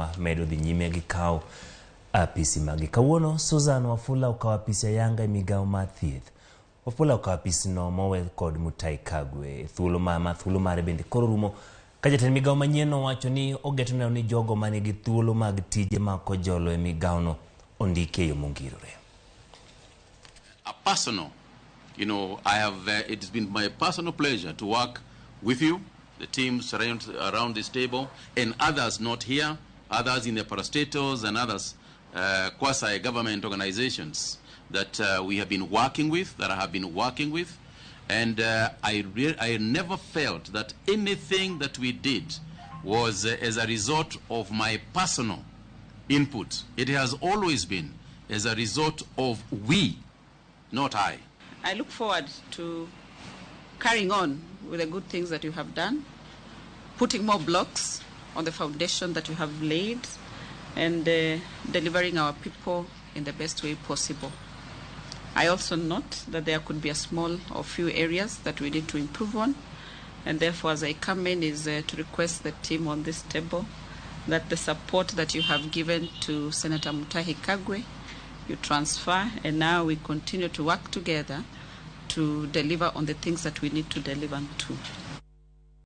ma medo dhi nyime gi kawo apisi magi. Kawuono Susan Wafula okawo apisi ayanga migao ma thieth. Wafula okawo apisi no mowe kod Migago thuolo mare bende koro rumo ka jatend migao manyien owacho ni ogeto neno ni jogo manigi thuolo mag tije ma kojolo e migao no ondike yo mongirore. A personal, it has been my personal pleasure to work with you, the teams around this table, and others not here, others in the parastatals and others quasi-government organizations that we have been working with, that I have been working with. And I never felt that anything that we did was as a result of my personal input. It has always been as a result of we, not I. I look forward to carrying on with the good things that you have done, putting more blocks on the foundation that you have laid, and delivering our people in the best way possible. I also note that there could be a small or few areas that we need to improve on, and therefore as I come in is to request the team on this table that the support that you have given to Senator Mutahi Kagwe, you transfer, and now we continue to work together to deliver on the things that we need to deliver to.